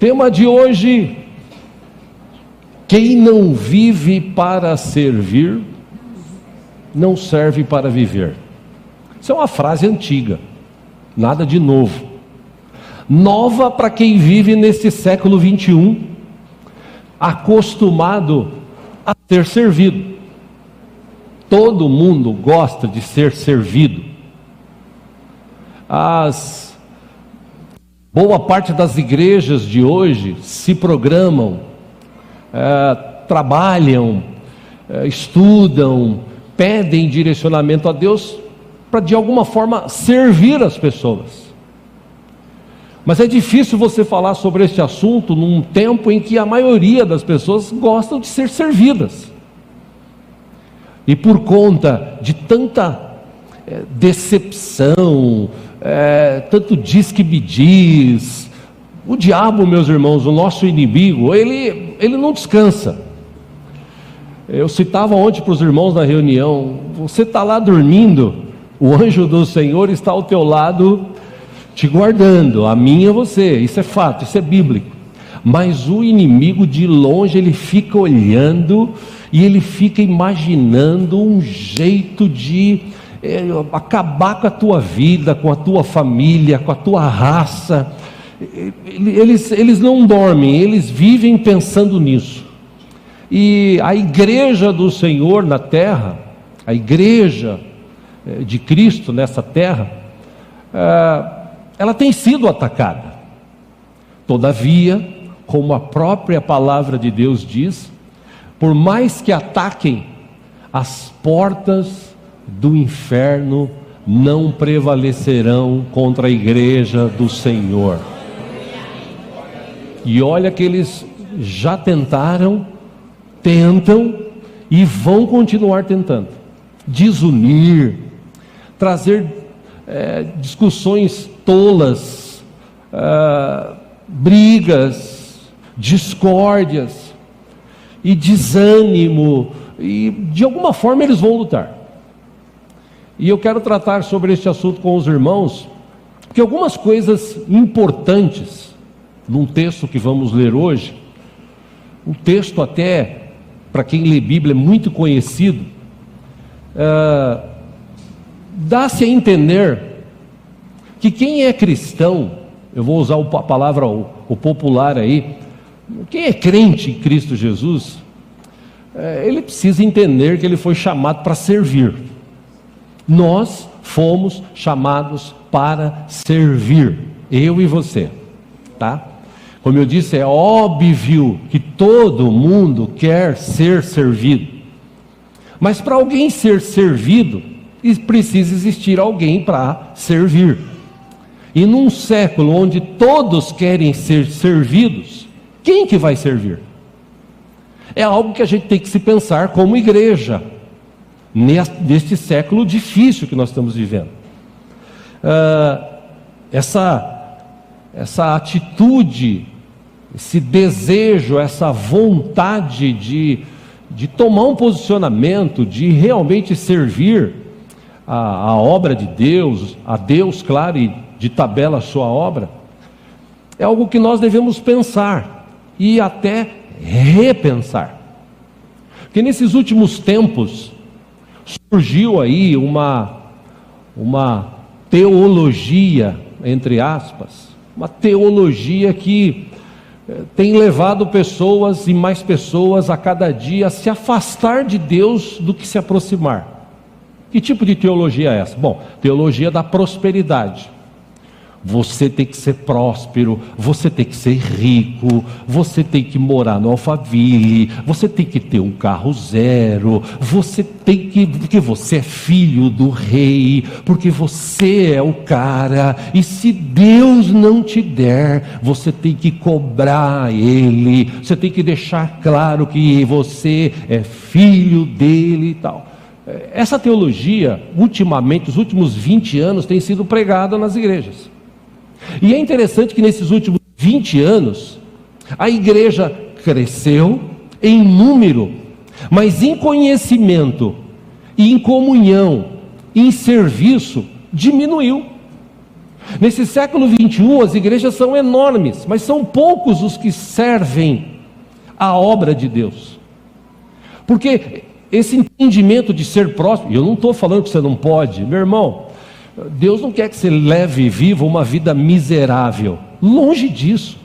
Tema de hoje: quem não vive para servir, não serve para viver. Isso é uma frase antiga, nada de novo. Nova para quem vive nesse século 21, acostumado a ser servido. Todo mundo gosta de ser servido. Boa parte das igrejas de hoje se programam, trabalham, estudam, pedem direcionamento a Deus para de alguma forma servir as pessoas. Mas é difícil você falar sobre este assunto num tempo em que a maioria das pessoas gostam de ser servidas. E por conta de tanta decepção, tanto diz que me diz, o diabo, meus irmãos, o nosso inimigo, ele não descansa. Eu citava ontem para os irmãos na reunião: você está lá dormindo, o anjo do Senhor está ao teu lado te guardando, a mim e a você, isso é fato, isso é bíblico. Mas o inimigo de longe, ele fica olhando e ele fica imaginando um jeito de acabar com a tua vida, com a tua família, com a tua raça. Eles não dormem, eles vivem pensando nisso. E a igreja do Senhor na terra, a igreja de Cristo nessa terra, ela tem sido atacada. Todavia, como a própria palavra de Deus diz, por mais que ataquem, as portas do inferno não prevalecerão contra a igreja do Senhor. E olha que eles já tentaram, tentam e vão continuar tentando desunir, trazer discussões tolas, brigas, discórdias e desânimo, e de alguma forma eles vão lutar. E eu quero tratar sobre este assunto com os irmãos, porque algumas coisas importantes num texto que vamos ler hoje, um texto até, para quem lê Bíblia, é muito conhecido, dá-se a entender que quem é cristão, eu vou usar a palavra o popular aí, quem é crente em Cristo Jesus, ele precisa entender que ele foi chamado para servir. Nós fomos chamados para servir, eu e você, tá? Como eu disse, é óbvio que todo mundo quer ser servido, mas para alguém ser servido, precisa existir alguém para servir. E num século onde todos querem ser servidos, quem que vai servir? É algo que a gente tem que se pensar como igreja, neste século difícil que nós estamos vivendo. Essa atitude, esse desejo, essa vontade de tomar um posicionamento, de realmente servir a obra de Deus, a Deus, claro, e de tabela a sua obra, é algo que nós devemos pensar e até repensar. Porque nesses últimos tempos surgiu aí uma teologia, entre aspas, uma teologia que tem levado pessoas e mais pessoas a cada dia a se afastar de Deus do que se aproximar. Que tipo de teologia é essa? Bom, teologia da prosperidade. Você tem que ser próspero, você tem que ser rico, você tem que morar no Alphaville, você tem que ter um carro zero, você tem que, porque você é filho do rei, porque você é o cara, e se Deus não te der, você tem que cobrar ele, você tem que deixar claro que você é filho dele e tal. Essa teologia, ultimamente, os últimos 20 anos, tem sido pregada nas igrejas. E é interessante que nesses últimos 20 anos, a igreja cresceu em número, mas em conhecimento, e em comunhão, em serviço, diminuiu. Nesse século 21, as igrejas são enormes, mas são poucos os que servem a obra de Deus. Porque esse entendimento de ser próximo, e eu não estou falando que você não pode, meu irmão, Deus não quer que você leve e viva uma vida miserável, longe disso.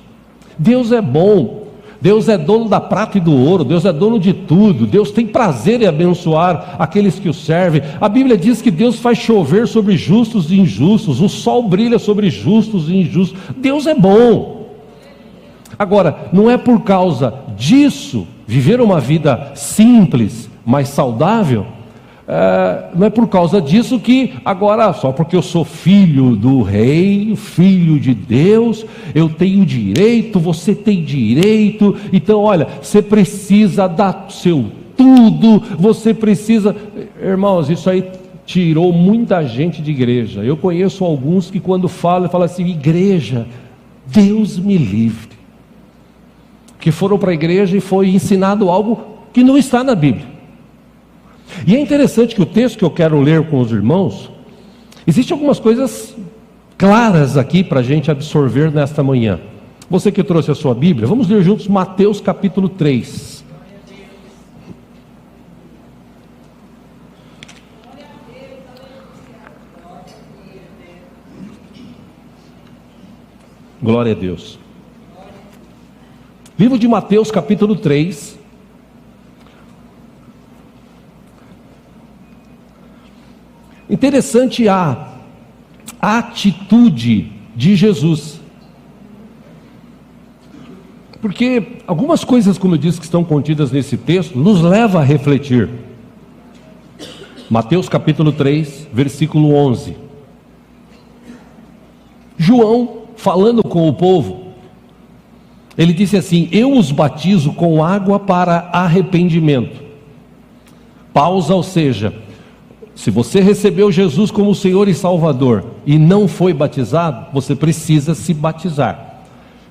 Deus é bom, Deus é dono da prata e do ouro, Deus é dono de tudo, Deus tem prazer em abençoar aqueles que o servem. A Bíblia diz que Deus faz chover sobre justos e injustos, o sol brilha sobre justos e injustos. Deus é bom. Agora, não é por causa disso, viver uma vida simples, mas saudável, não é por causa disso que agora, só porque eu sou filho do rei, filho de Deus, eu tenho direito, você tem direito. Então olha, você precisa dar seu tudo, você precisa, irmãos, isso aí tirou muita gente de igreja. Eu conheço alguns que quando falam assim, igreja, Deus me livre, que foram para a igreja e foi ensinado algo que não está na Bíblia. E é interessante que o texto que eu quero ler com os irmãos, existem algumas coisas claras aqui para a gente absorver nesta manhã. Você que trouxe a sua Bíblia, vamos ler juntos Mateus capítulo 3. Glória a Deus. Livro de Mateus capítulo 3. Interessante a atitude de Jesus, porque algumas coisas, como eu disse, que estão contidas nesse texto, nos leva a refletir. Mateus capítulo 3, versículo 11. João, falando com o povo, ele disse assim: eu os batizo com água para arrependimento. Pausa, ou seja, se você recebeu Jesus como Senhor e Salvador e não foi batizado, você precisa se batizar,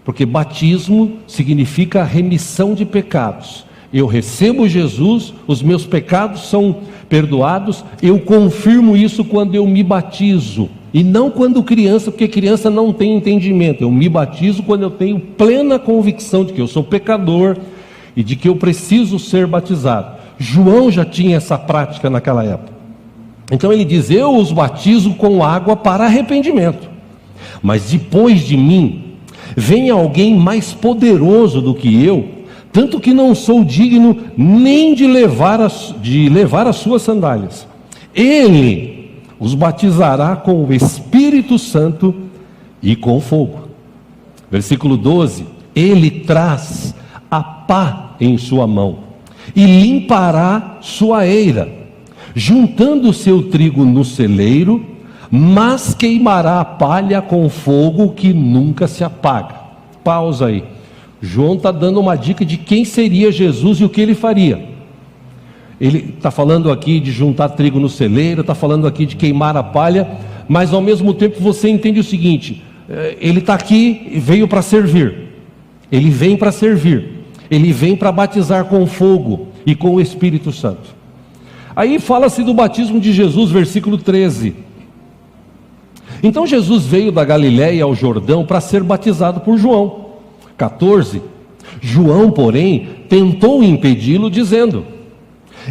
porque batismo significa remissão de pecados. Eu recebo Jesus, os meus pecados são perdoados, eu confirmo isso quando eu me batizo, e não quando criança, porque criança não tem entendimento. Eu me batizo quando eu tenho plena convicção de que eu sou pecador e de que eu preciso ser batizado. João já tinha essa prática naquela época. Então ele diz: eu os batizo com água para arrependimento, mas depois de mim vem alguém mais poderoso do que eu, tanto que não sou digno nem de levar as suas sandálias. Ele os batizará com o Espírito Santo e com fogo. Versículo 12: ele traz a pá em sua mão e limpará sua eira, juntando o seu trigo no celeiro, mas queimará a palha com fogo que nunca se apaga. Pausa aí. João está dando uma dica de quem seria Jesus e o que ele faria. Ele está falando aqui de juntar trigo no celeiro, está falando aqui de queimar a palha, mas ao mesmo tempo você entende o seguinte: ele está aqui e veio para servir. Ele vem para servir. Ele vem para batizar com fogo e com o Espírito Santo. Aí fala-se do batismo de Jesus, versículo 13. Então Jesus veio da Galiléia ao Jordão para ser batizado por João. 14. João, porém, tentou impedi-lo, dizendo: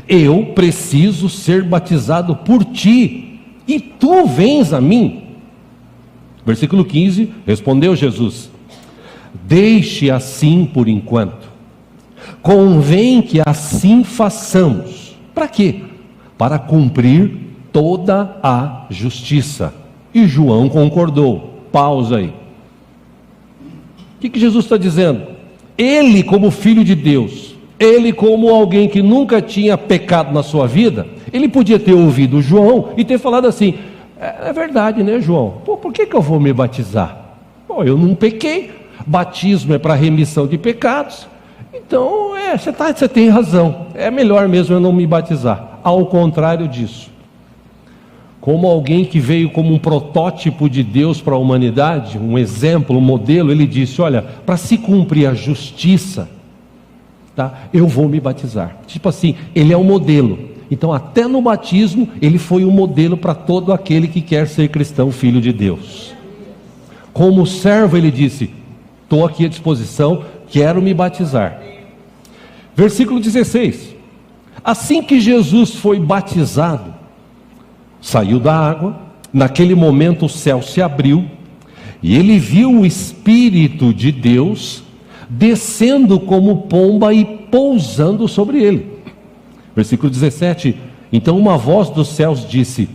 eu preciso ser batizado por ti, e tu vens a mim. Versículo 15, respondeu Jesus: deixe assim por enquanto, convém que assim façamos. Para quê? Para cumprir toda a justiça. E João concordou. Pausa aí. O que Jesus está dizendo? Ele, como filho de Deus, ele, como alguém que nunca tinha pecado na sua vida, ele podia ter ouvido João e ter falado assim: é verdade, né, João? Por que eu vou me batizar? Eu não pequei. Batismo é para remissão de pecados. Então, você tem razão. É melhor mesmo eu não me batizar. Ao contrário disso, como alguém que veio como um protótipo de Deus para a humanidade, um exemplo, um modelo, ele disse: olha, para se cumprir a justiça, tá, eu vou me batizar. Tipo assim, ele é um modelo. Então até no batismo ele foi um modelo para todo aquele que quer ser cristão, filho de Deus. Como servo, ele disse: estou aqui à disposição, quero me batizar. Versículo 16: assim que Jesus foi batizado, saiu da água, naquele momento o céu se abriu, e ele viu o Espírito de Deus descendo como pomba e pousando sobre ele. Versículo 17: então uma voz dos céus disse: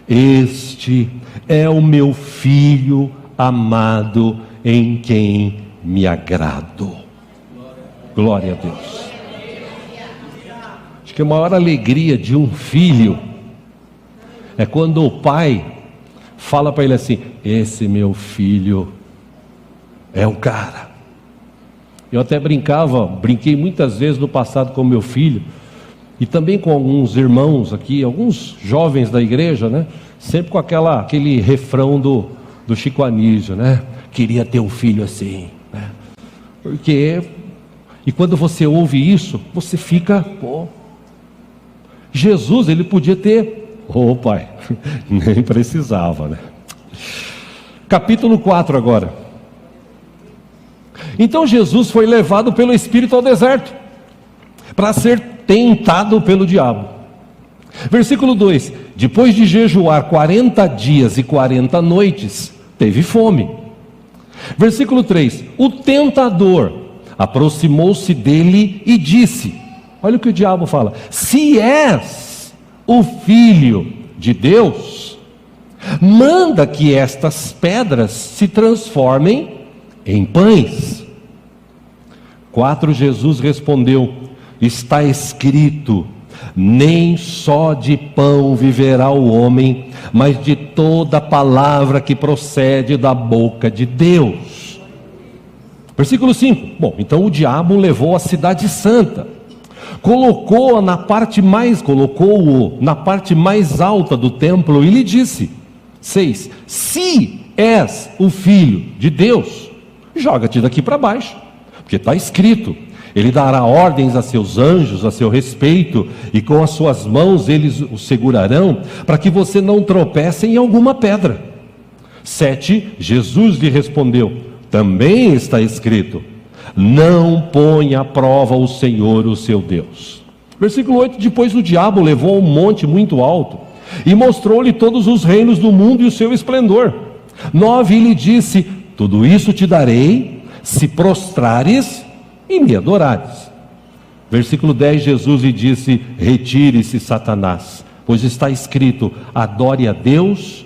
este é o meu Filho amado, em quem me agrado. Glória a Deus. Acho que a maior alegria de um filho é quando o pai fala para ele assim: esse meu filho é o cara. Eu até brinquei muitas vezes no passado com meu filho, e também com alguns irmãos aqui, alguns jovens da igreja, né? Sempre com aquele refrão do Chico Anísio, né? Queria ter um filho assim, né? E quando você ouve isso, você fica, Jesus, ele podia ter, pai, nem precisava, né? Capítulo 4 agora. Então Jesus foi levado pelo Espírito ao deserto, para ser tentado pelo diabo. Versículo 2: depois de jejuar 40 dias e 40 noites, teve fome. Versículo 3: o tentador aproximou-se dele e disse, olha o que o diabo fala: se és o Filho de Deus, manda que estas pedras se transformem em pães. 4: Jesus respondeu: está escrito, nem só de pão viverá o homem, mas de toda palavra que procede da boca de Deus. Versículo 5: bom, então o diabo levou a cidade santa, colocou-o na parte mais alta do templo e lhe disse, 6: se és o Filho de Deus, joga-te daqui para baixo, porque está escrito, ele dará ordens a seus anjos a seu respeito, e com as suas mãos eles o segurarão, para que você não tropece em alguma pedra. 7: Jesus lhe respondeu: também está escrito, não ponha à prova o Senhor, o seu Deus. Versículo 8: depois o diabo levou a um monte muito alto, e mostrou-lhe todos os reinos do mundo e o seu esplendor. 9: e lhe disse: tudo isso te darei, se prostrares e me adorares. Versículo 10: Jesus lhe disse: retire-se, Satanás, pois está escrito, adore a Deus,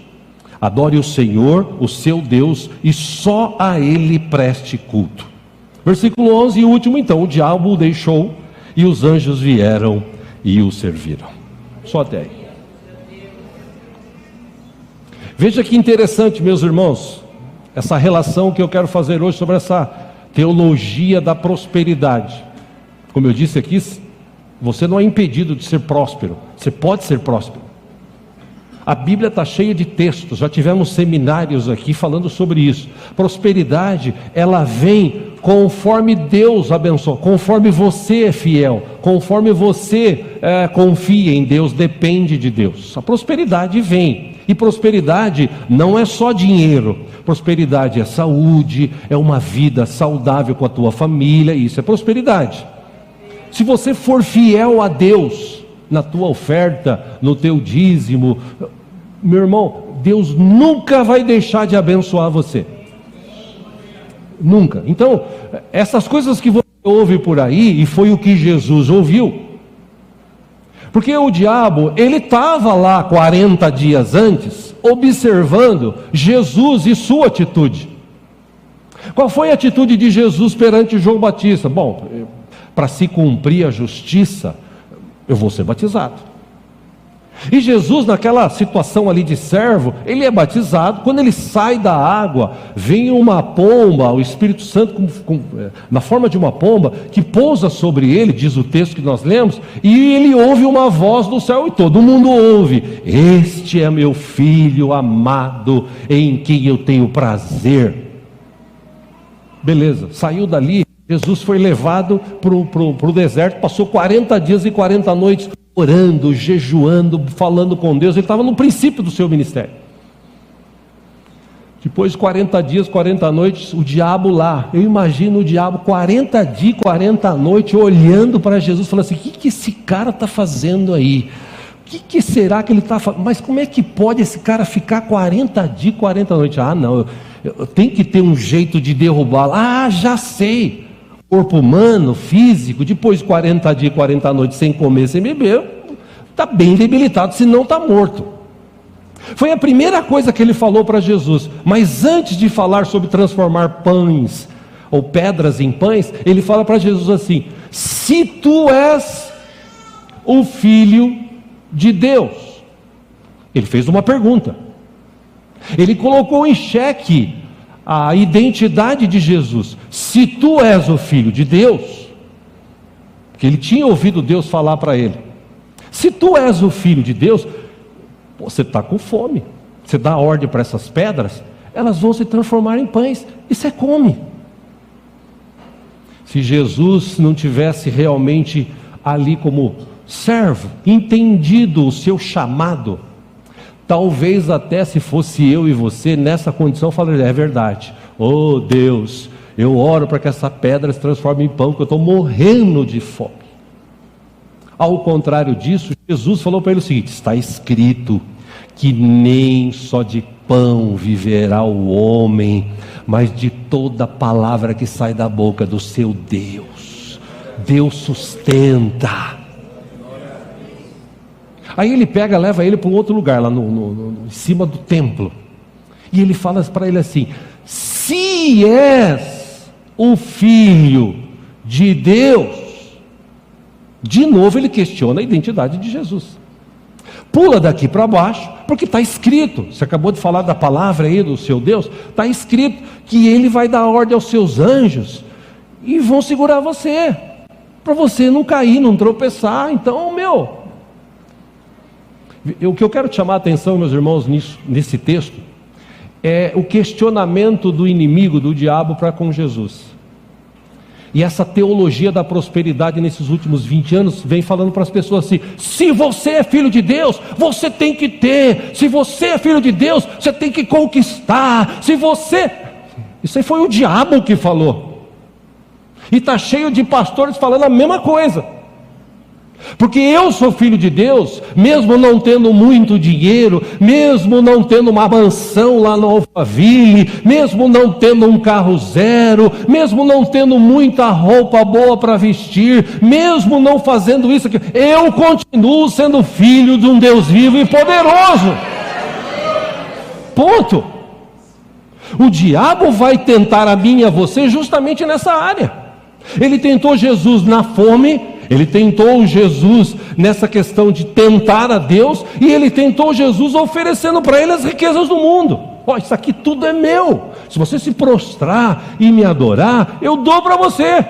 adore o Senhor, o seu Deus, e só a Ele preste culto. Versículo 11 e último: então o diabo o deixou, e os anjos vieram e o serviram. Só até aí. Veja que interessante, meus irmãos, essa relação que eu quero fazer hoje sobre essa teologia da prosperidade. Como eu disse aqui, você não é impedido de ser próspero, você pode ser próspero. A Bíblia está cheia de textos, já tivemos seminários aqui falando sobre isso. Prosperidade, ela vem conforme Deus abençoa, conforme você é fiel, conforme você confia em Deus, depende de Deus. A prosperidade vem, e prosperidade não é só dinheiro, prosperidade é saúde, é uma vida saudável com a tua família, isso é prosperidade. Se você for fiel a Deus, na tua oferta, no teu dízimo, meu irmão, Deus nunca vai deixar de abençoar você. Nunca. Então, essas coisas que você ouve por aí, e foi o que Jesus ouviu, porque o diabo, ele estava lá 40 dias antes, observando Jesus e sua atitude. Qual foi a atitude de Jesus perante João Batista? Bom, para se cumprir a justiça, eu vou ser batizado. E Jesus, naquela situação ali de servo, ele é batizado. Quando ele sai da água, vem uma pomba, o Espírito Santo na forma de uma pomba, que pousa sobre ele, diz o texto que nós lemos, e ele ouve uma voz do céu, e todo mundo ouve: este é meu filho amado, em quem eu tenho prazer. Beleza, saiu dali, Jesus foi levado para o deserto, passou 40 dias e 40 noites, orando, jejuando, falando com Deus. Ele estava no princípio do seu ministério. Depois de 40 dias, 40 noites, o diabo lá, eu imagino o diabo 40 dias, 40 noites, olhando para Jesus, falando assim: o que esse cara está fazendo aí? O que será que ele está fazendo? Mas como é que pode esse cara ficar 40 dias, 40 noites? Ah, não, eu tenho que ter um jeito de derrubá-lo. Ah, já sei. Corpo humano, físico, depois de 40 dias, 40 noites sem comer, sem beber, está bem debilitado, se não está morto. Foi a primeira coisa que ele falou para Jesus. Mas antes de falar sobre transformar pães ou pedras em pães, ele fala para Jesus assim: se tu és o Filho de Deus. Ele fez uma pergunta. Ele colocou em xeque a identidade de Jesus. Se tu és o Filho de Deus, porque ele tinha ouvido Deus falar para ele: se tu és o Filho de Deus, você está com fome, você dá ordem para essas pedras, elas vão se transformar em pães, e você come. Se Jesus não tivesse realmente ali como servo, entendido o seu chamado, talvez até se fosse eu e você nessa condição, falaria: é verdade, oh Deus, eu oro para que essa pedra se transforme em pão, porque eu estou morrendo de fome. Ao contrário disso, Jesus falou para ele o seguinte: está escrito que nem só de pão viverá o homem, mas de toda palavra que sai da boca do seu Deus. Deus sustenta. Aí ele pega, leva ele para um outro lugar, lá em cima do templo, e ele fala para ele assim: se és o Filho de Deus. De novo ele questiona a identidade de Jesus. Pula daqui para baixo, porque está escrito, você acabou de falar da palavra aí do seu Deus, está escrito que ele vai dar ordem aos seus anjos, e vão segurar você, para você não cair, não tropeçar. Então, o que eu quero chamar a atenção, meus irmãos, nesse texto, é o questionamento do inimigo, do diabo, para com Jesus. E essa teologia da prosperidade nesses últimos 20 anos vem falando para as pessoas assim: se você é filho de Deus, você tem que ter. Se você é filho de Deus, você tem que conquistar. Isso aí foi o diabo que falou. E está cheio de pastores falando a mesma coisa. Porque eu sou filho de Deus, mesmo não tendo muito dinheiro, mesmo não tendo uma mansão lá no Alphaville, mesmo não tendo um carro zero, mesmo não tendo muita roupa boa para vestir, mesmo não fazendo isso aqui, eu continuo sendo filho de um Deus vivo e poderoso. Ponto. O diabo vai tentar a mim e a você justamente nessa área. Ele tentou Jesus na fome, ele tentou Jesus nessa questão de tentar a Deus, e ele tentou Jesus oferecendo para ele as riquezas do mundo. Isso aqui tudo é meu, se você se prostrar e me adorar, eu dou para você.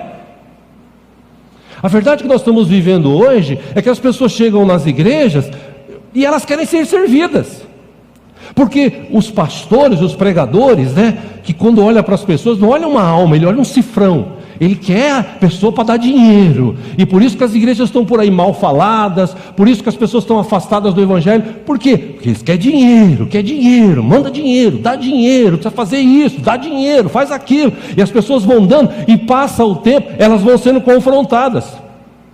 A verdade que nós estamos vivendo hoje é que as pessoas chegam nas igrejas e elas querem ser servidas, porque os pastores, os pregadores, que quando olham para as pessoas, não olham uma alma, ele olha um cifrão. Ele quer a pessoa para dar dinheiro, e por isso que as igrejas estão por aí mal faladas, por isso que as pessoas estão afastadas do evangelho. Por quê? Porque eles querem dinheiro, manda dinheiro, dá dinheiro, precisa fazer isso, dá dinheiro, faz aquilo, e as pessoas vão dando, e passa o tempo, elas vão sendo confrontadas.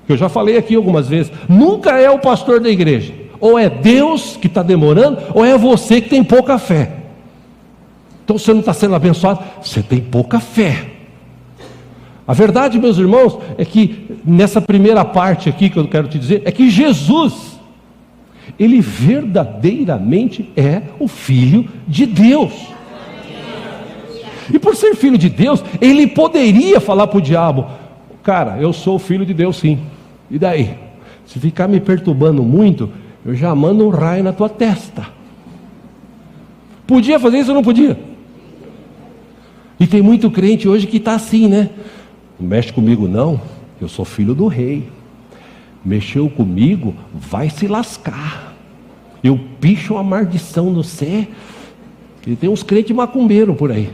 Eu já falei aqui algumas vezes, nunca é o pastor da igreja, ou é Deus que está demorando, ou é você que tem pouca fé. Então você não está sendo abençoado, você tem pouca fé. A verdade, meus irmãos, é que nessa primeira parte aqui que eu quero te dizer, é que Jesus, ele verdadeiramente é o Filho de Deus. E por ser Filho de Deus, ele poderia falar para o diabo: cara, eu sou o Filho de Deus sim, e daí? Se ficar me perturbando muito, eu já mando um raio na tua testa. Podia fazer isso ou não podia? E tem muito crente hoje que está assim, não mexe comigo não, eu sou filho do rei. Mexeu comigo, vai se lascar. Eu picho uma maldição no céu. E tem uns crentes macumbeiros por aí.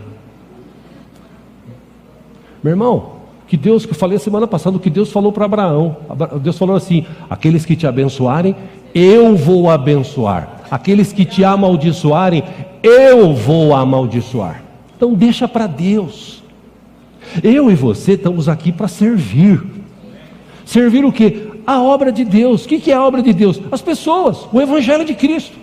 Meu irmão, que eu falei a semana passada, o que Deus falou para Abraão. Deus falou assim: aqueles que te abençoarem, eu vou abençoar. Aqueles que te amaldiçoarem, eu vou amaldiçoar. Então deixa para Deus. Eu e você estamos aqui para servir. Servir o quê? A obra de Deus. O que é a obra de Deus? As pessoas, o Evangelho de Cristo.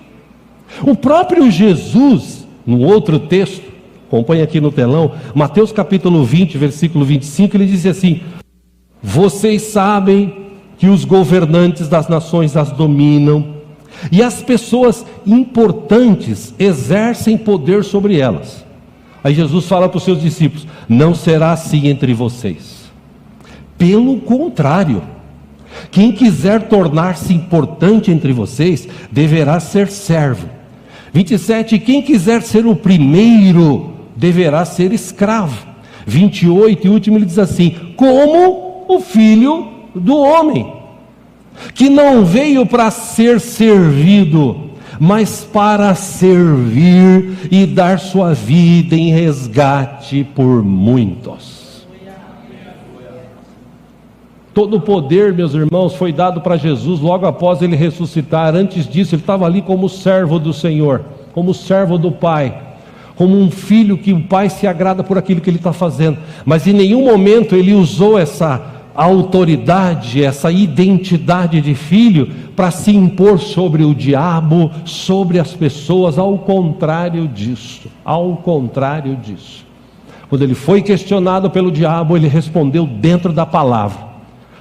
O próprio Jesus, no outro texto, acompanha aqui no telão, Mateus capítulo 20, versículo 25, ele diz assim: vocês sabem que os governantes das nações as dominam, e as pessoas importantes exercem poder sobre elas. Aí Jesus fala para os seus discípulos: não será assim entre vocês. Pelo contrário, quem quiser tornar-se importante entre vocês, deverá ser servo. 27, quem quiser ser o primeiro, deverá ser escravo. 28, e último, ele diz assim: como o Filho do Homem, que não veio para ser servido, mas para servir e dar sua vida em resgate por muitos. Todo o poder, meus irmãos, foi dado para Jesus logo após ele ressuscitar. Antes disso, ele estava ali como servo do Senhor, como servo do Pai, como um filho que o Pai se agrada por aquilo que ele está fazendo. Mas em nenhum momento ele usou essa autoridade, essa identidade de filho para se impor sobre o diabo, sobre as pessoas. Ao contrário disso, quando ele foi questionado pelo diabo, ele respondeu dentro da palavra.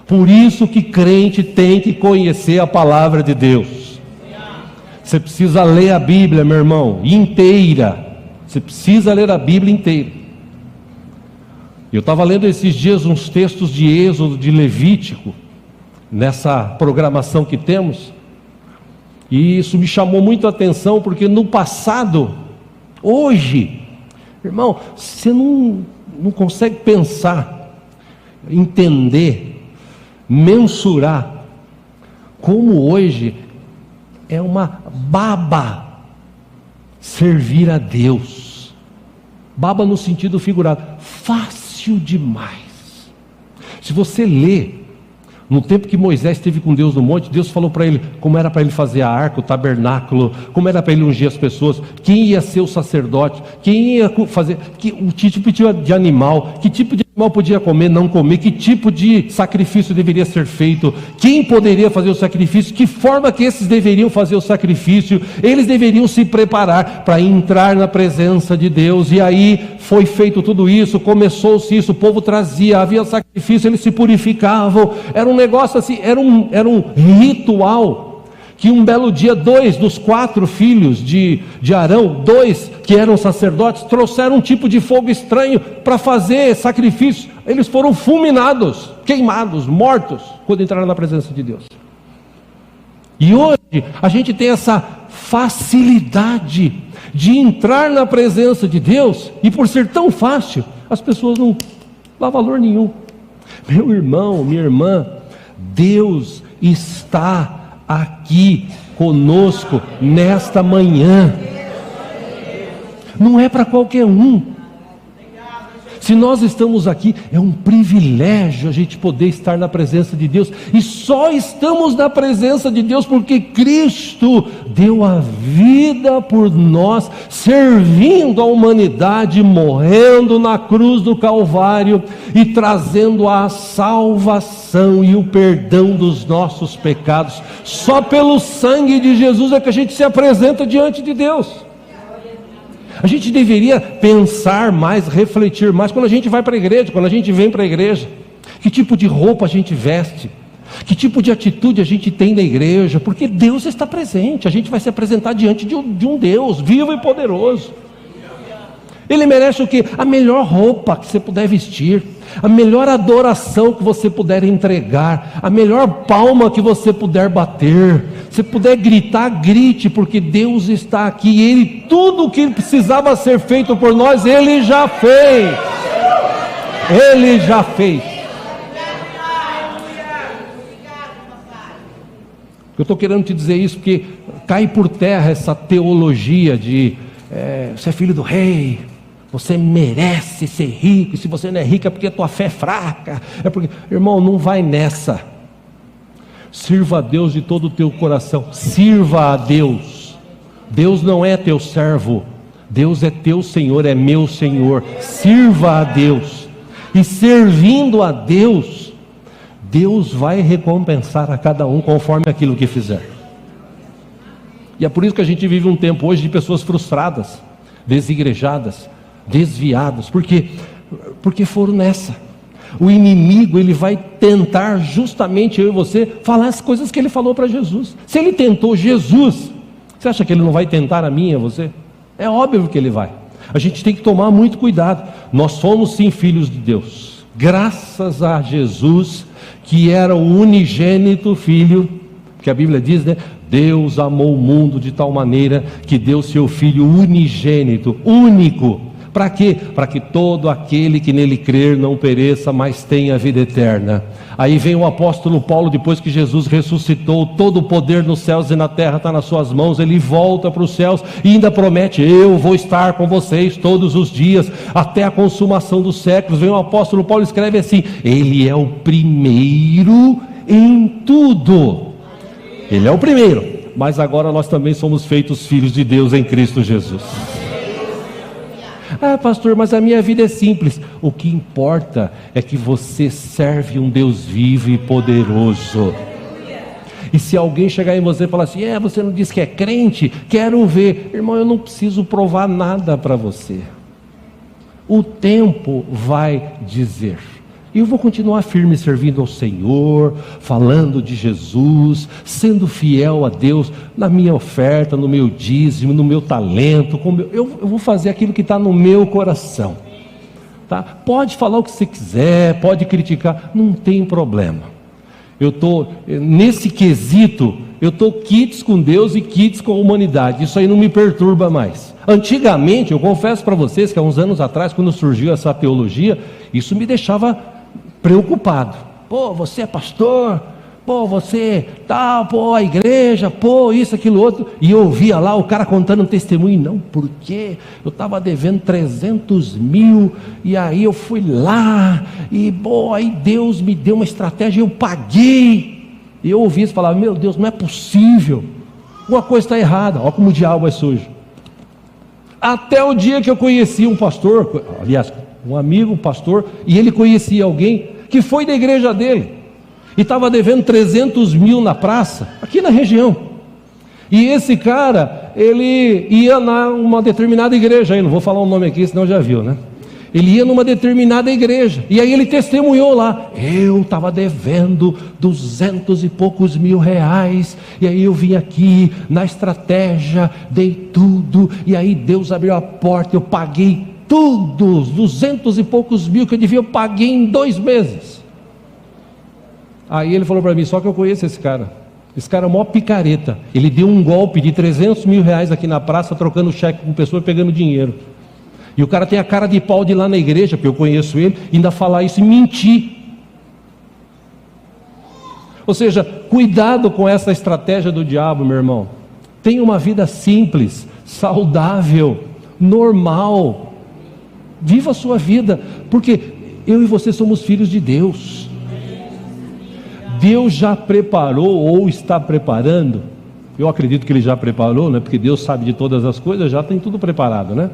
Por isso que crente tem que conhecer a palavra de Deus. Você precisa ler a Bíblia, meu irmão, inteira. Você precisa ler a Bíblia inteira. Eu estava lendo esses dias uns textos de Êxodo, de Levítico, nessa programação que temos, e isso me chamou muito a atenção, porque no passado, hoje, irmão, você não consegue pensar, entender, mensurar como hoje é uma baba servir a Deus. Baba no sentido figurado, fácil demais. Se você lê, no tempo que Moisés esteve com Deus no monte, Deus falou para ele como era para ele fazer a arca, o tabernáculo, como era para ele ungir as pessoas, quem ia ser o sacerdote, quem ia fazer, o tipo de animal, que tipo de animal podia comer, não comer, que tipo de sacrifício deveria ser feito, quem poderia fazer o sacrifício, que forma que esses deveriam fazer o sacrifício, eles deveriam se preparar para entrar na presença de Deus. E aí foi feito tudo isso, começou-se isso, o povo trazia, havia sacrifício, eles se purificavam, era um negócio assim, era um ritual, que um belo dia 2 dos 4 filhos de Arão, 2 que eram sacerdotes, trouxeram um tipo de fogo estranho para fazer sacrifício. Eles foram fulminados, queimados, mortos, quando entraram na presença de Deus. E hoje a gente tem essa facilidade de entrar na presença de Deus, e por ser tão fácil, as pessoas não dão valor nenhum. Meu irmão, minha irmã, Deus está aqui conosco nesta manhã. Não é para qualquer um. Se nós estamos aqui, é um privilégio a gente poder estar na presença de Deus, e só estamos na presença de Deus porque Cristo deu a vida por nós, servindo a humanidade, morrendo na cruz do Calvário e trazendo a salvação e o perdão dos nossos pecados. Só pelo sangue de Jesus é que a gente se apresenta diante de Deus. A gente deveria pensar mais, refletir mais, quando a gente vai para a igreja, quando a gente vem para a igreja, que tipo de roupa a gente veste, que tipo de atitude a gente tem na igreja, porque Deus está presente, a gente vai se apresentar diante de um Deus vivo e poderoso. Ele merece o quê? A melhor roupa que você puder vestir, a melhor adoração que você puder entregar, a melhor palma que você puder bater. Se puder gritar, grite, porque Deus está aqui. Ele, tudo o que precisava ser feito por nós, Ele já fez. Ele já fez. Eu estou querendo te dizer isso porque cai por terra essa teologia de você é filho do rei, você merece ser rico, e se você não é rico é porque a tua fé é fraca, é porque, irmão, não vai nessa. Sirva a Deus de todo o teu coração, sirva a Deus. Deus não é teu servo, Deus é teu Senhor, é meu Senhor. Sirva a Deus. E servindo a Deus, Deus vai recompensar a cada um conforme aquilo que fizer. E é por isso que a gente vive um tempo hoje de pessoas frustradas, desigrejadas, desviadas. Por quê? Porque foram nessa. O inimigo, ele vai tentar justamente eu e você falar as coisas que ele falou para Jesus. Se ele tentou Jesus, você acha que ele não vai tentar a mim e a você? É óbvio que ele vai. A gente tem que tomar muito cuidado. Nós somos sim filhos de Deus, graças a Jesus, que era o unigênito filho, que a Bíblia diz, né? Deus amou o mundo de tal maneira que deu seu filho unigênito, único. Para quê? Para que todo aquele que nele crer não pereça, mas tenha a vida eterna. Aí vem o apóstolo Paulo, depois que Jesus ressuscitou, todo o poder nos céus e na terra está nas suas mãos, ele volta para os céus e ainda promete: eu vou estar com vocês todos os dias, até a consumação dos séculos. Vem o apóstolo Paulo e escreve assim: ele é o primeiro em tudo. Ele é o primeiro, mas agora nós também somos feitos filhos de Deus em Cristo Jesus. Ah, pastor, mas a minha vida é simples. O que importa é que você serve um Deus vivo e poderoso. E se alguém chegar em você e falar assim: você não disse que é crente? Quero ver. Irmão, eu não preciso provar nada para você. O tempo vai dizer. E eu vou continuar firme servindo ao Senhor, falando de Jesus, sendo fiel a Deus na minha oferta, no meu dízimo, no meu talento. Eu vou fazer aquilo que está no meu coração. Tá? Pode falar o que você quiser, pode criticar, não tem problema. Eu estou, nesse quesito, eu estou quites com Deus e quites com a humanidade. Isso aí não me perturba mais. Antigamente, eu confesso para vocês que há uns anos atrás, quando surgiu essa teologia, isso me deixava preocupado. Pô, você é pastor, pô, você tal, pô, a igreja, pô, isso, aquilo, outro. E eu ouvia lá o cara contando um testemunho. Não, porque eu estava devendo 300 mil, e aí eu fui lá, e pô, aí Deus me deu uma estratégia e eu paguei. E eu ouvi isso e falava: meu Deus, não é possível, uma coisa está errada. Olha como o diabo é sujo. Até o dia que eu conheci um pastor, aliás, um amigo pastor, e ele conhecia alguém que foi da igreja dele e estava devendo 300 mil na praça, aqui na região. E esse cara, ele ia numa determinada igreja, aí não vou falar o nome aqui, senão já viu, né? Ele ia numa determinada igreja, e aí ele testemunhou lá: eu estava devendo 200 e poucos mil reais, e aí eu vim aqui na estratégia, dei tudo, e aí Deus abriu a porta, eu paguei tudo, 200 e poucos mil que eu devia, eu paguei em 2 meses. Aí ele falou para mim: só que eu conheço esse cara é o maior picareta. Ele deu um golpe de 300 mil reais aqui na praça, trocando cheque com pessoa, pegando dinheiro. E o cara tem a cara de pau de ir lá na igreja, porque eu conheço ele, ainda falar isso e mentir. Ou seja, cuidado com essa estratégia do diabo, meu irmão. Tenha uma vida simples, saudável, normal. Viva a sua vida, porque eu e você somos filhos de Deus. Deus já preparou ou está preparando. Eu acredito que Ele já preparou, né? Porque Deus sabe de todas as coisas, já tem tudo preparado, né?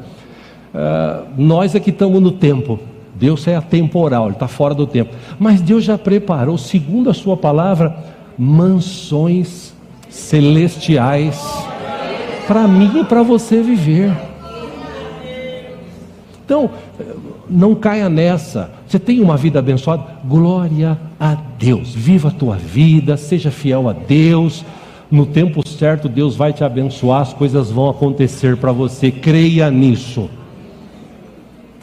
Nós é que estamos no tempo. Deus é atemporal, Ele está fora do tempo. Mas Deus já preparou, segundo a sua palavra, mansões celestiais para mim e para você viver. Então, não caia nessa. Você tem uma vida abençoada? Glória a Deus. Viva a tua vida, seja fiel a Deus. No tempo certo, Deus vai te abençoar, as coisas vão acontecer para você. Creia nisso.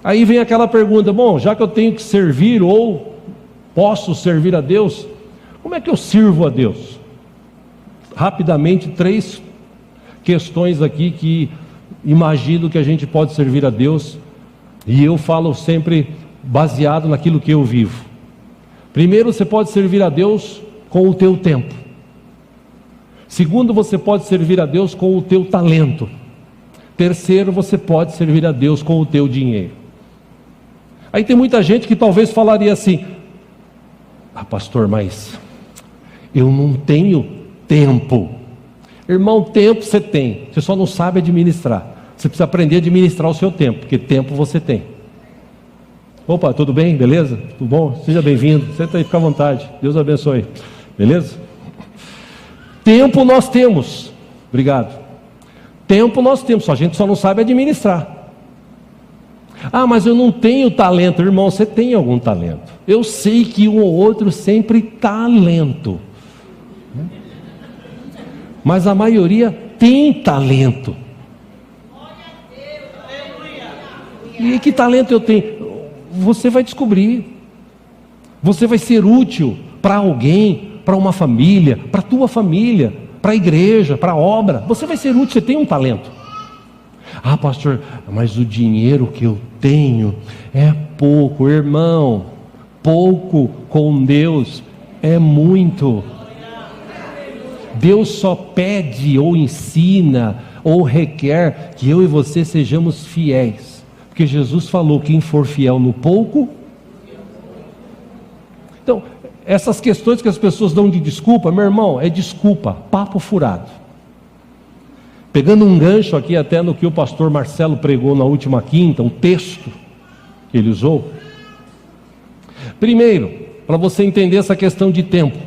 Aí vem aquela pergunta: bom, já que eu tenho que servir ou posso servir a Deus, como é que eu sirvo a Deus? Rapidamente, 3 questões aqui que imagino que a gente pode servir a Deus. E eu falo sempre baseado naquilo que eu vivo. Primeiro, você pode servir a Deus com o teu tempo. Segundo, você pode servir a Deus com o teu talento. Terceiro, você pode servir a Deus com o teu dinheiro. Aí tem muita gente que talvez falaria assim: ah, pastor, mas eu não tenho tempo. Irmão, tempo você tem, você só não sabe administrar. Você precisa aprender a administrar o seu tempo, porque tempo você tem. Opa, tudo bem? Beleza? Tudo bom? Seja bem-vindo. Senta aí, fica à vontade. Deus abençoe. Beleza? Tempo nós temos. Obrigado. Tempo nós temos, a gente só não sabe administrar. Ah, mas eu não tenho talento. Irmão, você tem algum talento. Eu sei que um ou outro sempre talento. Mas a maioria tem talento. E que talento eu tenho? Você vai descobrir. Você vai ser útil para alguém, para uma família, para a tua família, para a igreja, para a obra. Você vai ser útil, você tem um talento. Ah, pastor, mas o dinheiro que eu tenho é pouco. Irmão, pouco com Deus é muito. Deus só pede ou ensina ou requer que eu e você sejamos fiéis, porque Jesus falou: quem for fiel no pouco. Então, essas questões que as pessoas dão de desculpa, meu irmão, é desculpa, papo furado. Pegando um gancho aqui até no que o pastor Marcelo pregou na última quinta, um texto que ele usou. Primeiro, para você entender essa questão de tempo,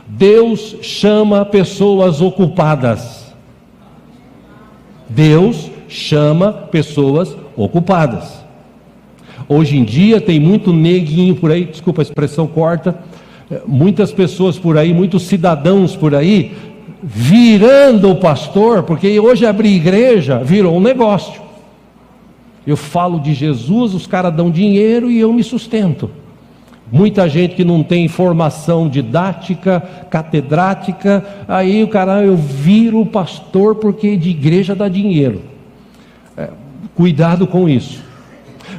Deus chama pessoas ocupadas. Deus chama pessoas ocupadas. Hoje em dia tem muito neguinho por aí, desculpa a expressão corta, muitas pessoas por aí, muitos cidadãos por aí, virando o pastor, porque hoje abrir igreja virou um negócio. Eu falo de Jesus, os caras dão dinheiro e eu me sustento. Muita gente que não tem formação didática, catedrática, aí o cara, eu viro o pastor porque de igreja dá dinheiro. Cuidado com isso,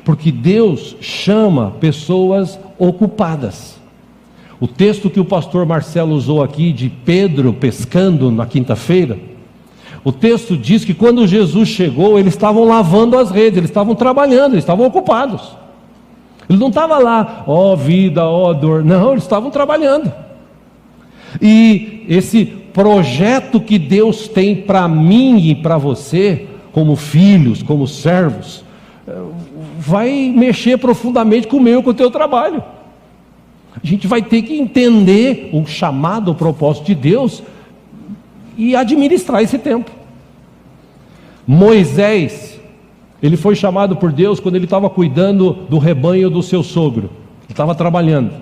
porque Deus chama pessoas ocupadas. O texto que o pastor Marcelo usou aqui de Pedro pescando na quinta-feira, o texto diz que quando Jesus chegou, eles estavam lavando as redes, eles estavam trabalhando, eles estavam ocupados. Ele não estava lá, ó vida, ó dor, não, eles estavam trabalhando. E esse projeto que Deus tem para mim e para você, como filhos, como servos, vai mexer profundamente com o meu e com o teu trabalho. A gente vai ter que entender o chamado, o propósito de Deus e administrar esse tempo. Moisés, ele foi chamado por Deus quando ele estava cuidando do rebanho do seu sogro, ele estava trabalhando.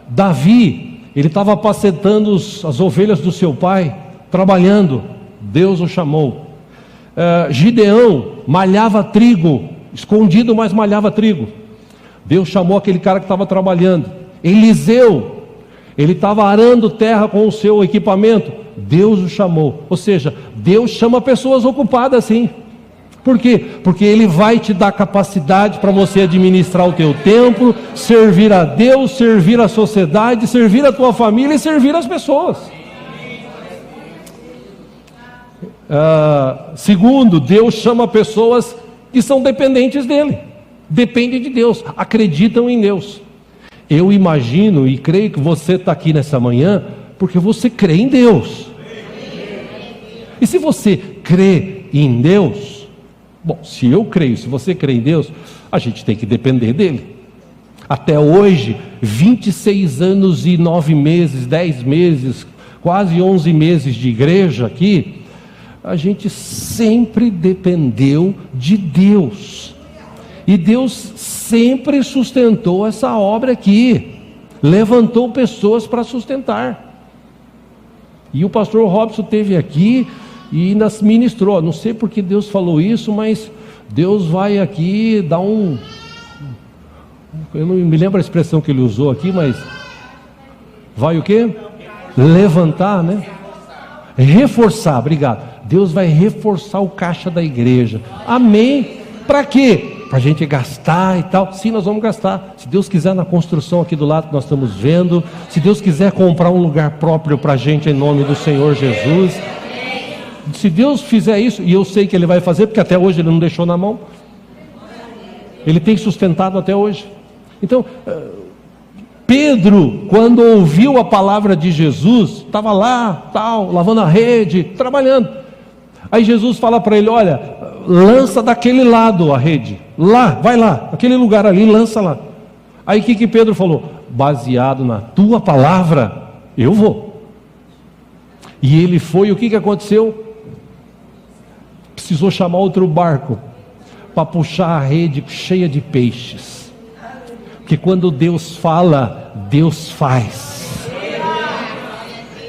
Davi, ele estava apacentando as ovelhas do seu pai, trabalhando, Deus o chamou. Gideão malhava trigo, escondido, mas malhava trigo. Deus chamou aquele cara que estava trabalhando. Eliseu, ele estava arando terra com o seu equipamento, Deus o chamou. Ou seja, Deus chama pessoas ocupadas sim. Por quê? Porque Ele vai te dar capacidade para você administrar o teu tempo, servir a Deus, servir a sociedade, servir a tua família e servir as pessoas. Segundo, Deus chama pessoas que são dependentes dEle, dependem de Deus, acreditam em Deus. Eu imagino e creio que você está aqui nessa manhã porque você crê em Deus. E se você crê em Deus, bom, se eu creio, se você crê em Deus, a gente tem que depender dEle. Até hoje, 26 anos e 9 meses, 10 meses, quase 11 meses de igreja aqui, a gente sempre dependeu de Deus. E Deus sempre sustentou essa obra aqui, levantou pessoas para sustentar. E o pastor Robson esteve aqui e nos ministrou. Não sei porque Deus falou isso, mas Deus vai aqui dar eu não me lembro a expressão que ele usou aqui, mas vai o quê? Levantar, né? Reforçar, obrigado. Deus vai reforçar o caixa da igreja. Amém? Para quê? Para a gente gastar e tal. Sim, nós vamos gastar. Se Deus quiser, na construção aqui do lado que nós estamos vendo. Se Deus quiser comprar um lugar próprio para a gente, em nome do Senhor Jesus. Se Deus fizer isso, e eu sei que Ele vai fazer, porque até hoje Ele não deixou na mão. Ele tem sustentado até hoje. Então, Pedro, quando ouviu a palavra de Jesus, estava lá, tal, lavando a rede, trabalhando. Aí Jesus fala para ele: olha, lança daquele lado a rede, lá, vai lá, aquele lugar ali, lança lá. Aí o que Pedro falou? Baseado na tua palavra, eu vou. E ele foi. O que aconteceu? Precisou chamar outro barco para puxar a rede cheia de peixes. Porque quando Deus fala, Deus faz.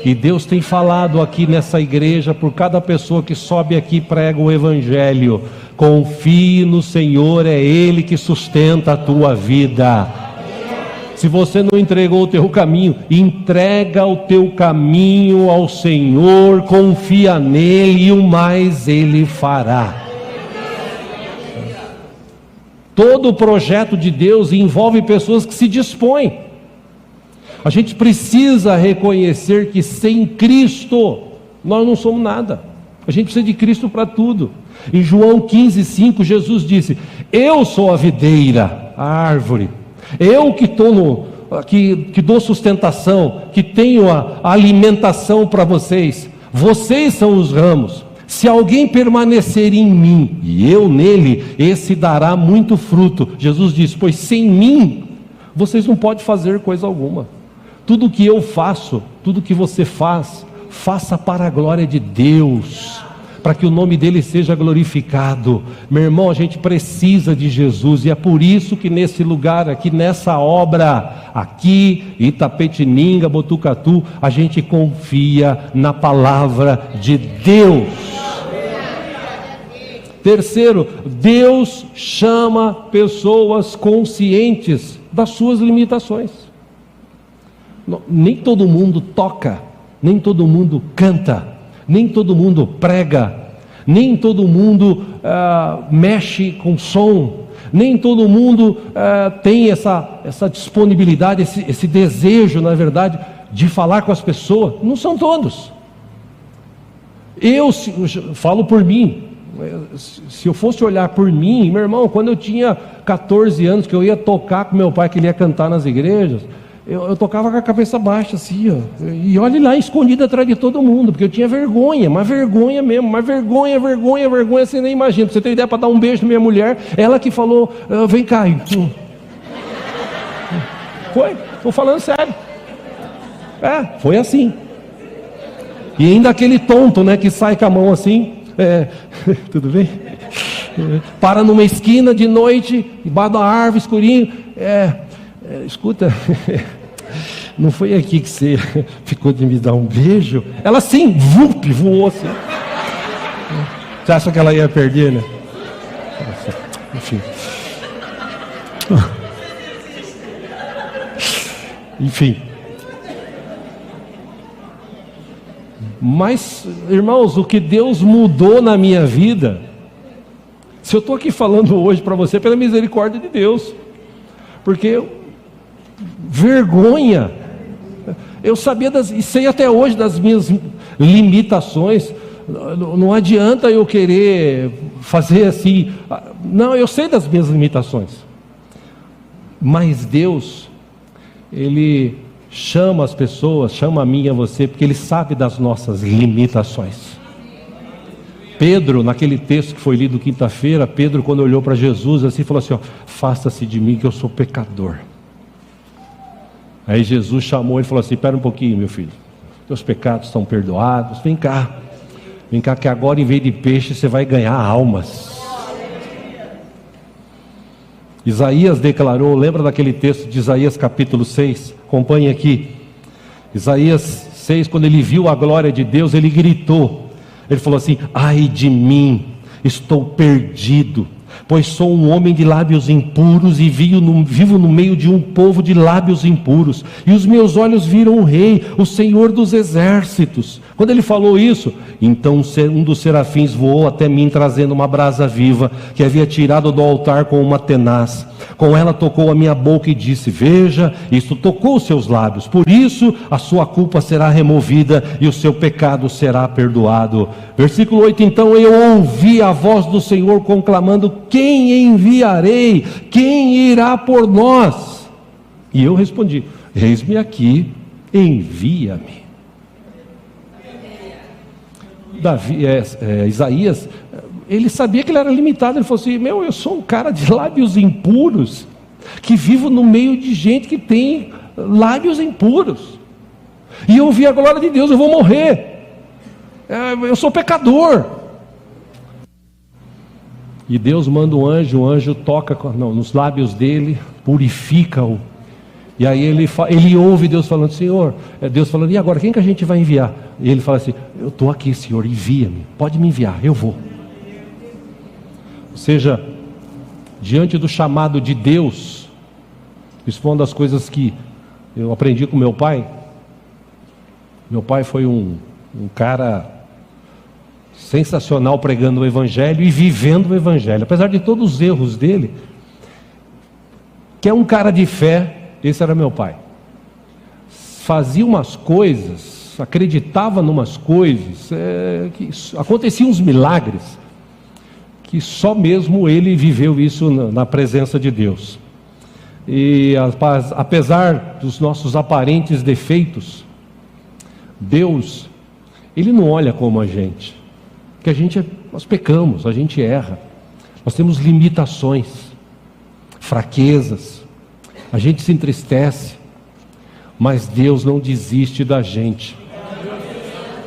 E Deus tem falado aqui nessa igreja, por cada pessoa que sobe aqui e prega o Evangelho: confie no Senhor, é Ele que sustenta a tua vida. Se você não entregou o teu caminho, entrega o teu caminho ao Senhor, confia nele e o mais Ele fará. Todo o projeto de Deus envolve pessoas que se dispõem. A gente precisa reconhecer que sem Cristo nós não somos nada. A gente precisa de Cristo para tudo. Em João 15:5, Jesus disse: eu sou a videira, a árvore. Eu que estou que dou sustentação, que tenho a alimentação para vocês. Vocês são os ramos. Se alguém permanecer em mim e eu nele, esse dará muito fruto. Jesus disse: pois sem mim vocês não podem fazer coisa alguma. Tudo que eu faço, tudo que você faz, faça para a glória de Deus, para que o nome dele seja glorificado. Meu irmão, a gente precisa de Jesus, e é por isso que nesse lugar aqui, nessa obra aqui, Itapetininga, Botucatu, a gente confia na palavra de Deus. Terceiro, Deus chama pessoas conscientes das suas limitações. Nem todo mundo toca, nem todo mundo canta, nem todo mundo prega, nem todo mundo mexe com som, nem todo mundo tem essa disponibilidade, esse desejo, na verdade, de falar com as pessoas. Não são todos. Eu falo por mim. Se eu fosse olhar por mim, meu irmão, quando eu tinha 14 anos, que eu ia tocar com meu pai, que ele ia cantar nas igrejas, eu tocava com a cabeça baixa assim, ó, e olhe lá, escondido atrás de todo mundo, porque eu tinha vergonha, mas vergonha mesmo, mas vergonha, você nem imagina. Pra você ter ideia, para dar um beijo na minha mulher, ela que falou: vem cá. Foi, estou falando sério. Foi assim. E ainda aquele tonto, né, que sai com a mão assim, tudo bem? Para numa esquina de noite, embaixo da árvore, escurinho, escuta, não foi aqui que você ficou de me dar um beijo? Ela sim, voou assim. Você acha que ela ia perder, né? Enfim. Mas, irmãos, o que Deus mudou na minha vida, se eu estou aqui falando hoje para você, pela misericórdia de Deus, porque vergonha, eu sabia e sei até hoje das minhas limitações. Não adianta eu querer fazer assim, não, eu sei das minhas limitações, mas Deus, Ele chama as pessoas, chama a mim e a você, porque Ele sabe das nossas limitações. Pedro, naquele texto que foi lido quinta-feira, Pedro, quando olhou para Jesus assim, falou assim: afasta-se de mim que eu sou pecador. Aí Jesus chamou ele e falou assim: espera um pouquinho, meu filho, teus pecados estão perdoados, vem cá que agora em vez de peixe você vai ganhar almas. Isaías declarou, lembra daquele texto de Isaías capítulo 6? Acompanhe aqui. Isaías 6, quando ele viu a glória de Deus, ele gritou, ele falou assim: ai de mim, estou perdido, pois sou um homem de lábios impuros e vivo no meio de um povo de lábios impuros, e os meus olhos viram o Rei, o Senhor dos exércitos. Quando ele falou isso, então um dos serafins voou até mim, trazendo uma brasa viva, que havia tirado do altar com uma tenaz. Com ela tocou a minha boca e disse: veja, isto tocou os seus lábios, por isso a sua culpa será removida e o seu pecado será perdoado. Versículo 8, então eu ouvi a voz do Senhor conclamando: quem enviarei? Quem irá por nós? E eu respondi: eis-me aqui, envia-me. Isaías, ele sabia que ele era limitado. Ele falou assim: eu sou um cara de lábios impuros, que vivo no meio de gente que tem lábios impuros, e eu vi a glória de Deus, eu vou morrer, eu sou pecador. E Deus manda um anjo, o anjo toca nos lábios dele, purifica-o. E aí ele ouve Deus falando: Senhor, Deus falando, e agora, quem que a gente vai enviar? E ele fala assim: eu estou aqui, Senhor, envia-me, pode me enviar, eu vou. Ou seja, diante do chamado de Deus, isso foi uma das coisas que eu aprendi com meu pai. Meu pai foi um cara sensacional pregando o Evangelho e vivendo o Evangelho, apesar de todos os erros dele, que é um cara de fé. Esse era meu pai. Fazia umas coisas, acreditava numas coisas, que aconteciam uns milagres, que só mesmo ele viveu isso na presença de Deus. E apesar dos nossos aparentes defeitos, Deus, Ele não olha como a gente, porque nós pecamos, a gente erra, nós temos limitações, fraquezas, a gente se entristece, mas Deus não desiste da gente,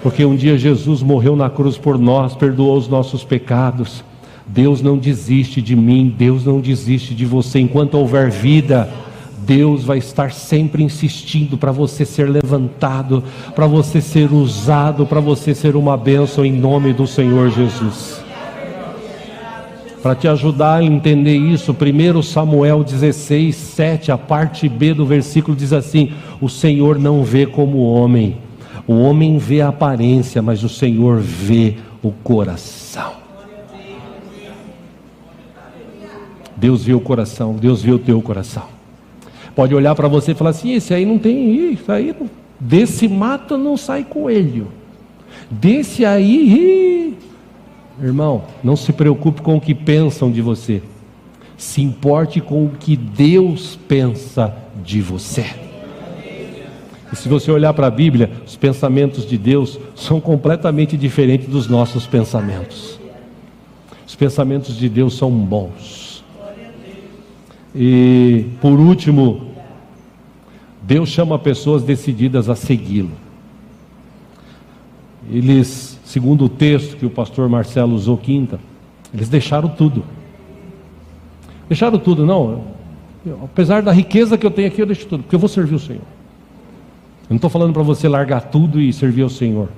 porque um dia Jesus morreu na cruz por nós, perdoou os nossos pecados. Deus não desiste de mim, Deus não desiste de você. Enquanto houver vida, Deus vai estar sempre insistindo para você ser levantado, para você ser usado, para você ser uma bênção em nome do Senhor Jesus. Para te ajudar a entender isso, 1 Samuel 16, 7, a parte B do versículo diz assim: o Senhor não vê como o homem vê a aparência, mas o Senhor vê o coração. Deus vê o coração, Deus vê o teu coração. Pode olhar para você e falar assim: esse aí não tem, isso aí, desse mato não sai coelho, desse aí... Irmão, não se preocupe com o que pensam de você, se importe com o que Deus pensa de você. E se você olhar para a Bíblia, os pensamentos de Deus são completamente diferentes dos nossos pensamentos. Os pensamentos de Deus são bons. E por último, Deus chama pessoas decididas a segui-lo. Eles, segundo o texto que o pastor Marcelo usou quinta, eles deixaram tudo. Deixaram tudo, não. Apesar da riqueza que eu tenho aqui, eu deixo tudo, porque eu vou servir o Senhor. Eu não estou falando para você largar tudo e servir ao Senhor.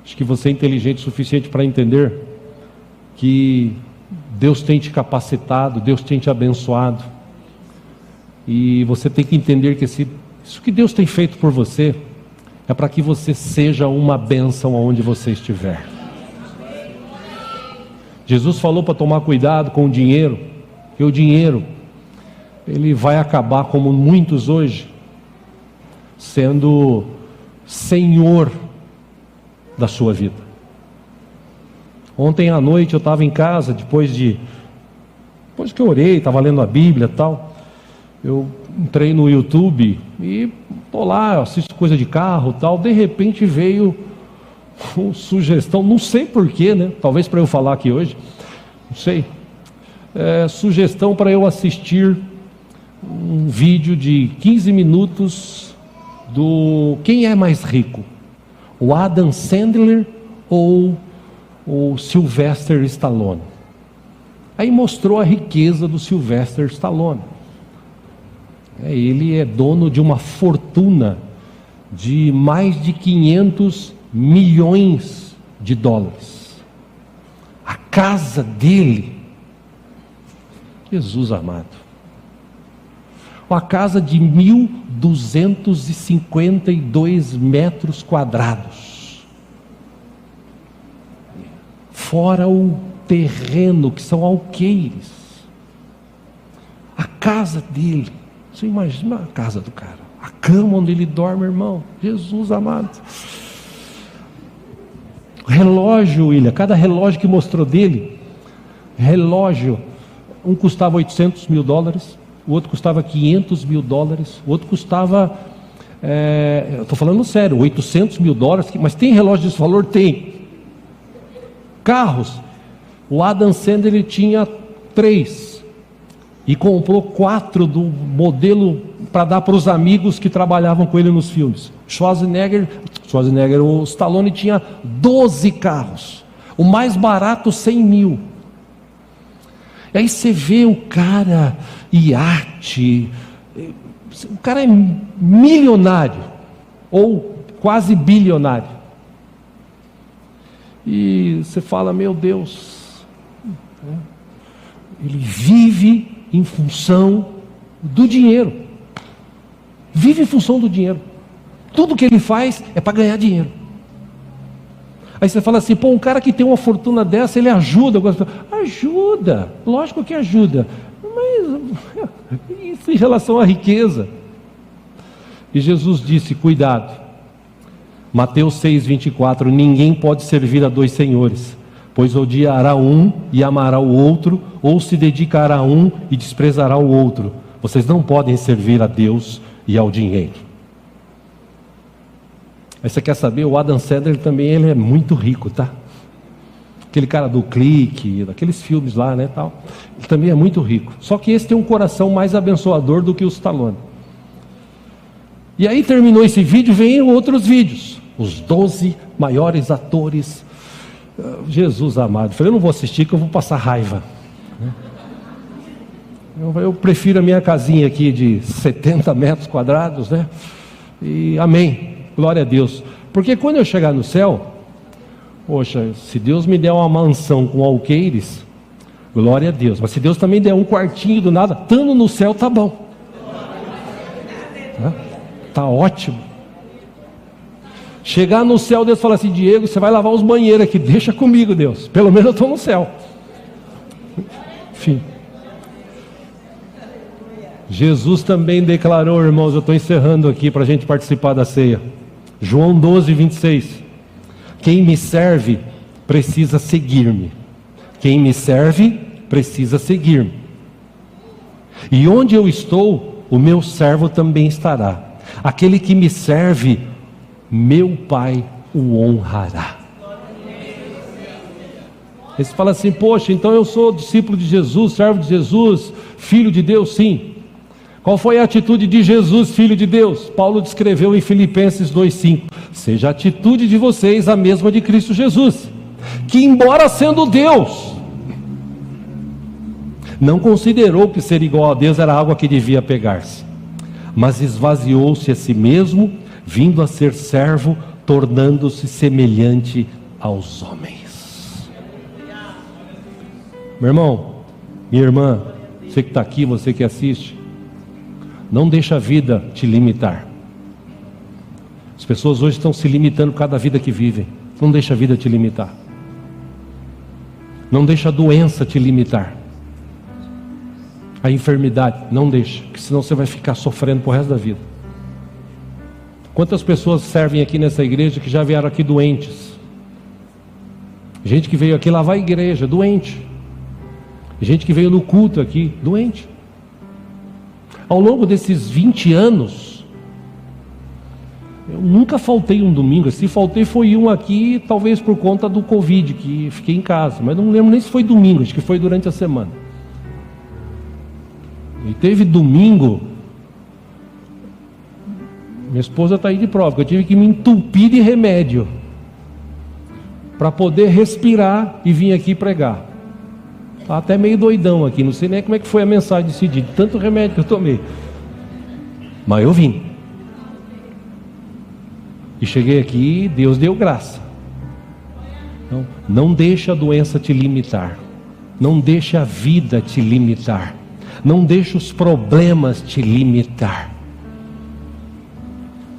Acho que você é inteligente o suficiente para entender que Deus tem te capacitado, Deus tem te abençoado. E você tem que entender que isso que Deus tem feito por você é para que você seja uma bênção aonde você estiver. Jesus falou para tomar cuidado com o dinheiro, porque o dinheiro, ele vai acabar, como muitos hoje, sendo senhor da sua vida. Ontem à noite eu estava em casa, depois que eu orei, estava lendo a Bíblia e tal, eu entrei no YouTube e estou lá, assisto coisa de carro e tal, de repente veio uma sugestão, não sei porquê, né? Talvez para eu falar aqui hoje, não sei, sugestão para eu assistir um vídeo de 15 minutos do Quem é Mais Rico? O Adam Sandler ou o Sylvester Stallone? Aí mostrou a riqueza do Sylvester Stallone. Ele é dono de uma fortuna de mais de 500 milhões de dólares. A casa dele, Jesus amado, uma casa de 1.252 metros quadrados, fora o terreno, que são alqueires. A casa dele, você imagina a casa do cara, a cama onde ele dorme, irmão, Jesus amado. Relógio, William, cada relógio que mostrou dele, relógio, um custava $800 mil, o outro custava $500 mil, o outro custava Eu estou falando sério, $800 mil, mas tem relógio desse valor? Tem. Carros, o Adam Sandler ele tinha 3 e comprou 4 do modelo para dar para os amigos que trabalhavam com ele nos filmes. Schwarzenegger, o Stallone tinha 12 carros, o mais barato 100 mil. E aí você vê o cara, iate, o cara é milionário, ou quase bilionário. E você fala, meu Deus, ele vive em função do dinheiro. Vive em função do dinheiro. Tudo que ele faz é para ganhar dinheiro. Aí você fala assim, um cara que tem uma fortuna dessa, ele ajuda. Ajuda, lógico que ajuda. Mas isso em relação à riqueza. E Jesus disse, cuidado. Mateus 6,24, ninguém pode servir a 2 senhores, pois odiará um e amará o outro, ou se dedicará a um e desprezará o outro. Vocês não podem servir a Deus e ao dinheiro. Aí você quer saber, o Adam Sandler também ele é muito rico, tá? Aquele cara do Clique, daqueles filmes lá, né, tal. Ele também é muito rico. Só que esse tem um coração mais abençoador do que o Stallone. E aí terminou esse vídeo, vem outros vídeos. Os 12 maiores atores. Jesus amado. Eu falei, eu não vou assistir que eu vou passar raiva. Eu prefiro a minha casinha aqui de 70 metros quadrados, né? E amém. Glória a Deus. Porque quando eu chegar no céu, poxa, se Deus me der uma mansão com alqueires, glória a Deus. Mas se Deus também der um quartinho do nada, estando no céu, tá bom. Tá ótimo. Chegar no céu, Deus fala assim, Diego, você vai lavar os banheiros aqui, deixa comigo, Deus. Pelo menos eu estou no céu. Enfim. Jesus também declarou, irmãos, eu estou encerrando aqui para a gente participar da ceia. João 12:26. Quem me serve precisa seguir-me. Quem me serve precisa seguir-me. E onde eu estou, o meu servo também estará. Aquele que me serve, meu Pai o honrará. Aí você fala assim, poxa, então eu sou discípulo de Jesus, servo de Jesus, filho de Deus, sim. Qual foi a atitude de Jesus, filho de Deus? Paulo descreveu em Filipenses 2:5. Seja a atitude de vocês a mesma de Cristo Jesus, que embora sendo Deus, não considerou que ser igual a Deus era algo a que devia pegar-se, mas esvaziou-se a si mesmo, vindo a ser servo, tornando-se semelhante aos homens. Meu irmão, minha irmã, você que está aqui, você que assiste, não deixa a vida te limitar. As pessoas hoje estão se limitando por causa da vida que vivem. Não deixa a vida te limitar. Não deixa a doença te limitar. A enfermidade, não deixa, porque senão você vai ficar sofrendo pro resto da vida. Quantas pessoas servem aqui nessa igreja que já vieram aqui doentes? Gente que veio aqui lavar a igreja, doente. Gente que veio no culto aqui, doente. Ao longo desses 20 anos, eu nunca faltei um domingo. Se faltei foi um aqui, talvez por conta do Covid, que fiquei em casa. Mas não lembro nem se foi domingo, acho que foi durante a semana. E teve domingo, minha esposa está aí de prova, que eu tive que me entupir de remédio para poder respirar e vir aqui pregar. Está até meio doidão aqui, não sei nem como é que foi a mensagem desse dia, de tanto remédio que eu tomei. Mas eu vim. E cheguei aqui, Deus deu graça. Então, não deixe a doença te limitar. Não deixe a vida te limitar. Não deixe os problemas te limitar.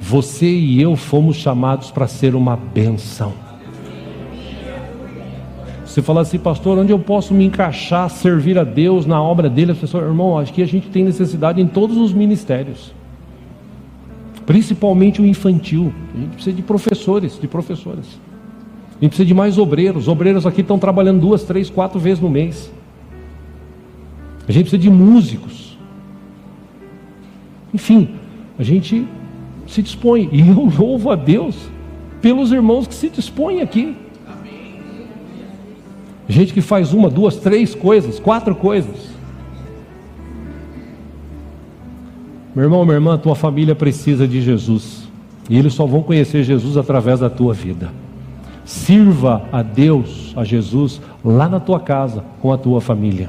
Você e eu fomos chamados para ser uma bênção. Você fala assim, pastor, onde eu posso me encaixar, servir a Deus na obra dele? As pessoas, irmão, acho que a gente tem necessidade em todos os ministérios, principalmente o infantil. A gente precisa de professores, de professoras. A gente precisa de mais obreiros. Os obreiros aqui estão trabalhando 2, 3, 4 vezes no mês. A gente precisa de músicos. Enfim, a gente Se dispõe. E eu louvo a Deus pelos irmãos que se dispõem aqui. Gente que faz 1, 2, 3 coisas, 4 coisas. Meu irmão, minha irmã, tua família precisa de Jesus. E eles só vão conhecer Jesus através da tua vida. Sirva a Deus, a Jesus, lá na tua casa, com a tua família.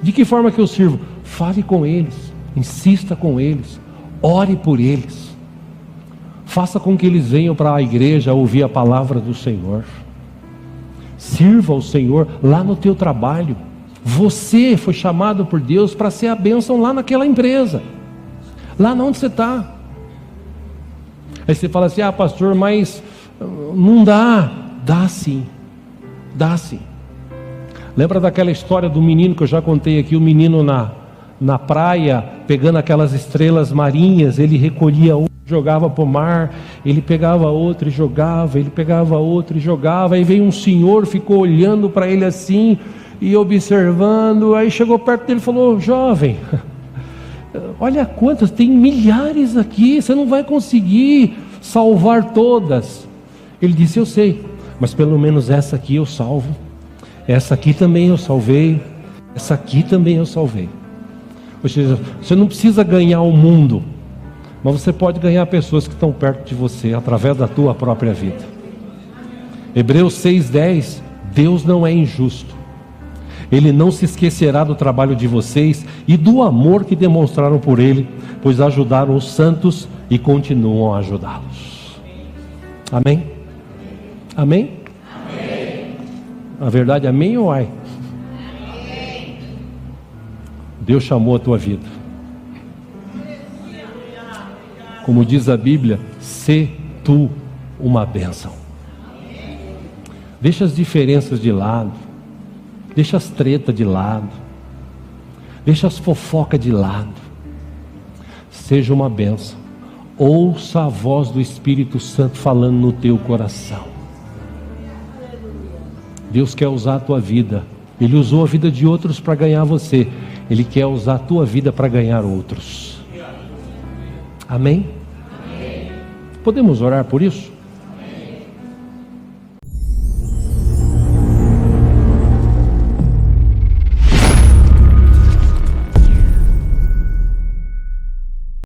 De que forma que eu sirvo? Fale com eles, insista com eles, ore por eles. Faça com que eles venham para a igreja ouvir a palavra do Senhor. Sirva o Senhor lá no teu trabalho. Você foi chamado por Deus para ser a bênção lá naquela empresa, lá onde você está. Aí você fala assim: pastor, mas não dá. Dá sim, dá sim. Lembra daquela história do menino que eu já contei aqui? O menino na praia, pegando aquelas estrelas marinhas, ele recolhia uma, jogava para o mar, ele pegava outra e jogava, ele pegava outra e jogava. Aí veio um senhor, ficou olhando para ele assim e observando. Aí chegou perto dele e falou: jovem, olha quantas, tem milhares aqui, você não vai conseguir salvar todas. Ele disse: eu sei, mas pelo menos essa aqui eu salvo, essa aqui também eu salvei, essa aqui também eu salvei. Ou seja, você não precisa ganhar o mundo, mas você pode ganhar pessoas que estão perto de você, através da tua própria vida. Hebreus 6,10: Deus não é injusto, Ele não se esquecerá do trabalho de vocês e do amor que demonstraram por Ele, pois ajudaram os santos e continuam a ajudá-los. Amém? Amém? Amém. A verdade, amém ou ai? Amém. Deus chamou a tua vida. Como diz a Bíblia, sê tu uma bênção. Deixa as diferenças de lado, deixa as tretas de lado, deixa as fofocas de lado. Seja uma bênção. Ouça a voz do Espírito Santo falando no teu coração. Deus quer usar a tua vida. Ele usou a vida de outros para ganhar você. Ele quer usar a tua vida para ganhar outros. Amém? Podemos orar por isso?